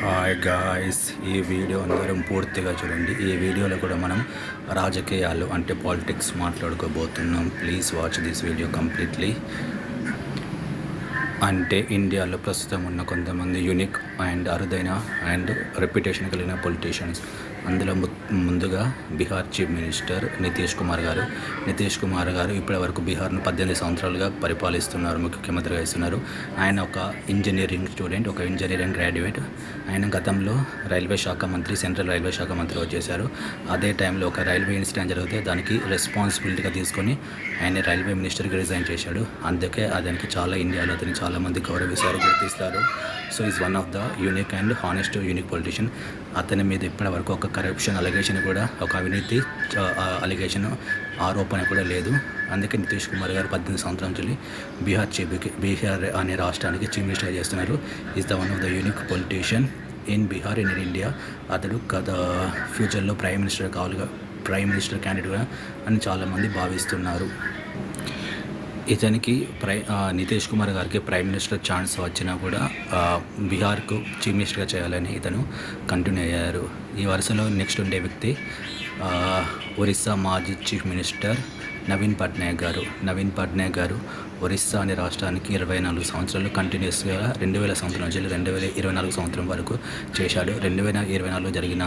Hi guys, ఈ video అందరం పూర్తిగా చూడండి. ఈ వీడియోలో కూడా మనం రాజకీయాలు అంటే పాలిటిక్స్ మాట్లాడుకోబోతున్నాం. Please watch this video completely. అంటే ఇండియాలో ప్రస్తుతం ఉన్న కొంతమంది యూనిక్ అండ్ అరుదైన అండ్ రెప్యుటేషన్ కలిగిన పొలిటీషియన్స్. అందులో ముందుగా బీహార్ చీఫ్ మినిస్టర్ నితీష్ కుమార్ గారు ఇప్పటి వరకు బీహార్ను 18 సంవత్సరాలుగా పరిపాలిస్తున్నారు, ముఖ్యమంత్రిగా ఇస్తున్నారు. ఆయన ఒక ఇంజనీరింగ్ స్టూడెంట్, ఒక ఇంజనీరింగ్ గ్రాడ్యుయేట్. ఆయన గతంలో రైల్వే శాఖ మంత్రి, సెంట్రల్ రైల్వే శాఖ మంత్రిగా చేశారు. అదే టైంలో ఒక రైల్వే ఇన్సిడెంట్ జరిగితే దానికి రెస్పాన్సిబిలిటీగా తీసుకొని ఆయన రైల్వే మినిస్టర్కి రిజైన్ చేశాడు. అందుకే అతనికి చాలా ఇండియాలో అతని చాలామంది గౌరవిస్తారు, గుర్తిస్తారు. So is one of the unique and honest unique politician. అతని మీద ఇప్పటి వరకు ఒక కరప్షన్ అలిగేషన్ కూడా, ఒక అవినీతి అలిగేషన్ ఆరోపణ కూడా లేదు. అందుకే నితీష్ కుమార్ గారు 18 సంవత్సరాల నుంచి బీహార్ అనే రాష్ట్రానికి చీఫ్ మినిస్టర్ చేస్తున్నారు. Is the one of the unique politician in Bihar, in India. అతడు ఫ్యూచర్లో ప్రైమ్ మినిస్టర్ క్యాండిడేట్గా అని చాలామంది భావిస్తున్నారు. ఇతనికి నితీష్ కుమార్ గారికి ప్రైమ్ మినిస్టర్ ఛాన్స్ వచ్చినా కూడా బీహార్కు చీఫ్ మినిస్టర్గా చేయాలని ఇతను కంటిన్యూ అయ్యారు. ఈ వరుసలో నెక్స్ట్ ఉండే వ్యక్తి ఒరిస్సా మాజీ చీఫ్ మినిస్టర్ నవీన్ పట్నాయక్ గారు ఒరిస్సా అనే రాష్ట్రానికి 24 సంవత్సరాలు కంటిన్యూస్గా 2000 సంవత్సరం నుంచి 2024 సంవత్సరం వరకు చేశాడు. 2024లో జరిగిన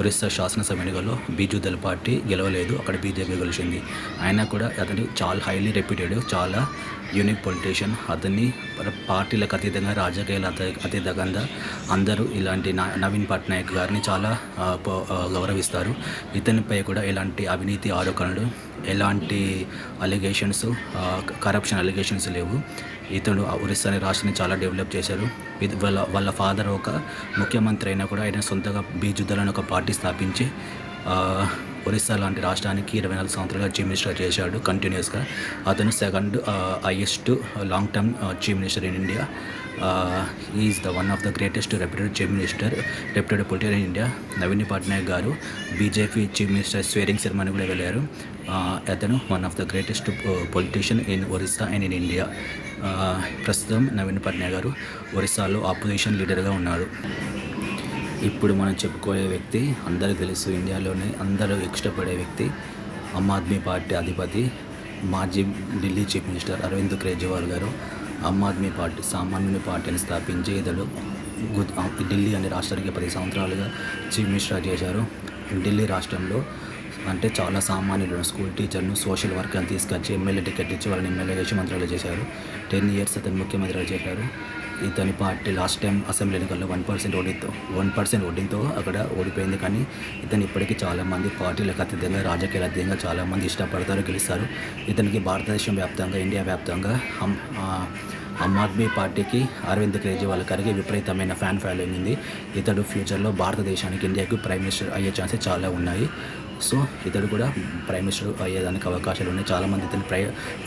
ఒరిస్సా శాసనసభ ఎన్నికల్లో బీజేపీ పార్టీ గెలవలేదు, అక్కడ బీజేపీ గెలిచింది. అయినా కూడా అతను చాలా హైలీ రెప్యూటెడ్, చాలా యూనిక్ పొలిటీషియన్. అతన్ని పార్టీలకు అతీతంగా, రాజకీయాలకు అతీతంగా అందరూ ఇలాంటి నవీన్ పట్నాయక్ గారిని చాలా గౌరవిస్తారు. ఇతనిపై కూడా ఎలాంటి అవినీతి ఆరోపణలు, ఎలాంటి అలిగేషన్స్, కరప్షన్ అలిగేషన్స్ లేవు. ఇతడు ఒరిస్సా అనే రాష్ట్రాన్ని చాలా డెవలప్ చేశారు. వాళ్ళ ఫాదర్ ఒక ముఖ్యమంత్రి అయినా కూడా ఆయన సొంతగా బీజేపీ ఒక పార్టీ స్థాపించి ఒరిస్సా లాంటి రాష్ట్రానికి 24 సంవత్సరాలుగా చీఫ్ మినిస్టర్ చేశాడు కంటిన్యూస్గా. అతను second highest long term chief minister in India. Is the one of the greatest reputed chief minister, reputed politician in India. Naveen Patnaik గారు BJP chief minister swearing ceremony కూడా వెళ్ళారు. అతను one of the greatest politician in Orissa and in India. ప్రస్తుతం నవీన్ పట్నాయక్ గారు ఒరిస్సాలో opposition లీడర్గా ఉన్నారు. ఇప్పుడు మనం చెప్పుకోయే వ్యక్తి అందరికీ తెలుసు, ఇండియాలోనే అందరూ ఇష్టపడే వ్యక్తి, ఆమ్ ఆద్మీ పార్టీ అధిపతి, మాజీ ఢిల్లీ చీఫ్ మినిస్టర్ అరవింద్ కేజ్రీవాల్ గారు. ఆమ్ ఆద్మీ పార్టీ సామాన్యుని పార్టీని స్థాపించి ఇతడు ఢిల్లీ అనే రాష్ట్రానికి 10 సంవత్సరాలుగా చీఫ్ మినిస్టర్ చేశారు. ఢిల్లీ రాష్ట్రంలో అంటే చాలా సామాన్యులను, స్కూల్ టీచర్ను, సోషల్ వర్కర్ని తీసుకొచ్చి ఎమ్మెల్యే టికెట్ ఇచ్చి వాళ్ళని ఎమ్మెల్యే చేసి మంత్రులు చేశారు. 10 years అతను ముఖ్యమంత్రిగా చేశారు. ఇతని పార్టీ లాస్ట్ టైం అసెంబ్లీ ఎన్నికల్లో 1% ఓటింగ్తో అక్కడ ఓడిపోయింది. కానీ ఇతను ఇప్పటికీ చాలామంది పార్టీలకు అతీతంగా, రాజకీయాల అతీతంగా చాలామంది ఇష్టపడతారు, గెలుస్తారు. ఇతనికి భారతదేశం వ్యాప్తంగా, ఇండియా వ్యాప్తంగా ఆమ్ ఆద్మీ పార్టీకి, అరవింద్ కేజ్రీవాల్ గారికి విపరీతమైన ఫ్యాన్ ఫాలోయింగ్ ఉంది. ఇతడు ఫ్యూచర్లో భారతదేశానికి, ఇండియాకు ప్రైమ్ మినిస్టర్ అయ్యే ఛాన్సెస్ చాలా ఉన్నాయి. సో ఇతడు కూడా ప్రైమ్ మినిస్టర్ అయ్యేదానికి అవకాశాలు ఉన్నాయి. చాలామంది ఇతను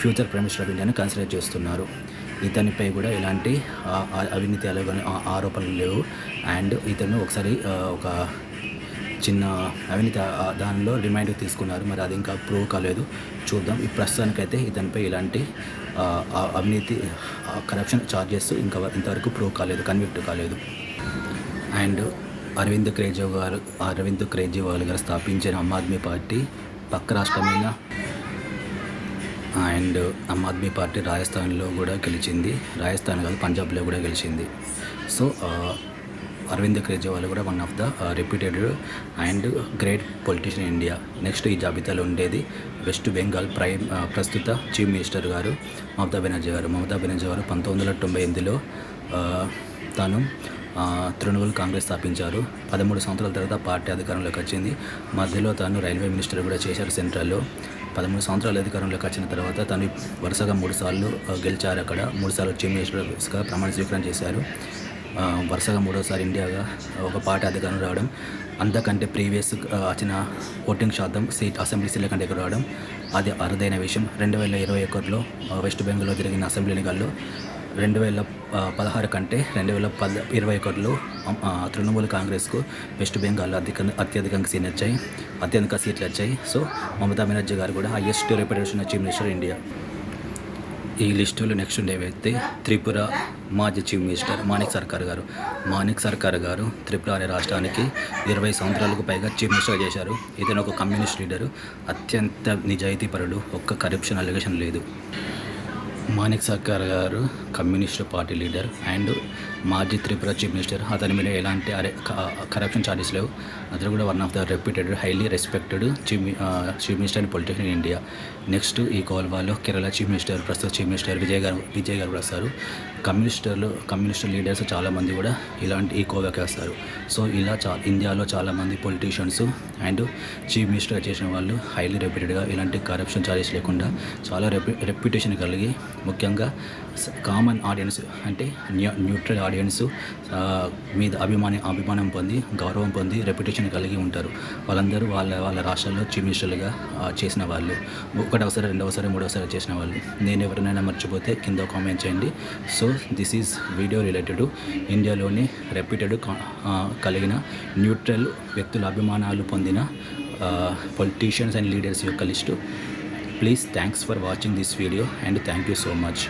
ఫ్యూచర్ ప్రైమ్ మినిస్టర్ ఆఫ్ ఇండియాని కన్సిడర్ చేస్తున్నారు. ఇతనిపై కూడా ఎలాంటి అవినీతి ఆరోపణలు లేవు. అండ్ ఇతను ఒకసారి ఒక చిన్న అవినీతి దానిలో రిమైండ్ తీసుకున్నారు, మరి అది ఇంకా ప్రూవ్ కాలేదు, చూద్దాం. ఈ ప్రస్తుతానికైతే ఇతనిపై ఇలాంటి అవినీతి, కరప్షన్ ఛార్జెస్ ఇంతవరకు ప్రూవ్ కాలేదు, కన్విక్ట్ కాలేదు. అండ్ అరవింద్ కేజ్రీవాల్ గారు స్థాపించిన ఆమ్ ఆద్మీ పార్టీ పక్క రాష్ట్రమైన అండ్ ఆమ్ ఆద్మీ పార్టీ రాజస్థాన్లో కూడా గెలిచింది. రాజస్థాన్ కాదు, పంజాబ్లో కూడా గెలిచింది. సో అరవింద్ కేజ్రీవాల్ కూడా one of the reputed and great politician in India. Next ఈ జాబితాలో ఉండేది వెస్ట్ బెంగాల్ ప్రస్తుత చీఫ్ మినిస్టర్ గారు మమతా బెనర్జీ గారు. 1998లో తాను తృణమూల్ కాంగ్రెస్ స్థాపించారు. 13 సంవత్సరాల తర్వాత పార్టీ అధికారంలోకి వచ్చింది. మధ్యలో తాను రైల్వే మినిస్టర్ కూడా చేశారు సెంట్రల్లో. 13 సంవత్సరాల అధికారంలోకి వచ్చిన తర్వాత తను వరుసగా 3 సార్లు గెలిచారు. అక్కడ 3 సార్లు చీఫ్ మినిస్టర్గా ప్రమాణ స్వీకారం చేశారు. వరుసగా 3వసారి ఇండియాగా ఒక పార్టీ అధికారం రావడం, అంతకంటే ప్రీవియస్ వచ్చిన ఓటింగ్ శాతం అసెంబ్లీ సీట్ల కంటే ఎక్కువ రావడం అది అరుదైన విషయం. 2021లో వెస్ట్ బెంగాల్లో జరిగిన అసెంబ్లీ ఎన్నికల్లో 2016 కంటే 2021లో తృణమూల్ కాంగ్రెస్కు వెస్ట్ బెంగాల్లో అత్యధిక సీట్లు వచ్చాయి. సో మమతా బెనర్జీ గారు కూడా highest reputation chief minister India. ఈ లిస్టులో నెక్స్ట్ ఉండే వ్యక్తి త్రిపుర మాజీ చీఫ్ మినిస్టర్ మాణిక్ సర్కార్ గారు. మాణిక్ సర్కార్ గారు త్రిపుర అనే రాష్ట్రానికి 20 సంవత్సరాలకు పైగా చీఫ్ మినిస్టర్ చేశారు. ఇతను ఒక కమ్యూనిస్ట్ లీడరు, అత్యంత నిజాయితీపరుడు, ఒక్క కరప్షన్ అలిగేషన్ లేదు. మాణిక్ సర్కార్ గారు కమ్యూనిస్ట్ పార్టీ లీడర్ అండ్ మాజీ త్రిపుర చీఫ్ మినిస్టర్. అతని మీద ఎలాంటి కరప్షన్ ఛార్జెస్ లేవు. అతను కూడా one of the reputed highly respected chief minister and politician in India. Next ఈ కోల్వాలో కేరళ చీఫ్ మినిస్టర్, ప్రస్తుత చీఫ్ మినిస్టర్ విజయ్ గారు కూడా వస్తారు. కమ్యూనిస్ట్ లీడర్స్ చాలామంది కూడా ఈ కోవాకి వస్తారు. సో ఇలా ఇండియాలో చాలామంది పొలిటీషియన్స్ అండ్ చీఫ్ మినిస్టర్ చేసిన వాళ్ళు హైలీ రెప్యూటెడ్గా, ఇలాంటి కరప్షన్ ఛార్జెస్ లేకుండా చాలా రెప్యుటేషన్ కలిగి, ముఖ్యంగా కామన్ ఆడియన్స్ అంటే న్యూట్రల్ ఆడియన్స్ మీద అభిమానం పొంది, గౌరవం పొంది, రెప్యుటేషన్ కలిగి ఉంటారు. వాళ్ళందరూ వాళ్ళ రాష్ట్రాల్లో చీఫ్ మినిస్టర్లుగా చేసిన వాళ్ళు, ఒకటవసరి, రెండవసరి, మూడవసరి చేసిన వాళ్ళు. నేను ఎవరినైనా మర్చిపోతే కింద కామెంట్ చేయండి. So this is video related ఇండియాలోని రెప్యూటెడ్ కలిగిన న్యూట్రల్ వ్యక్తుల అభిమానాలు పొందిన పొలిటీషియన్స్ అండ్ లీడర్స్ యొక్క list. Please thanks for watching this video and thank you so much.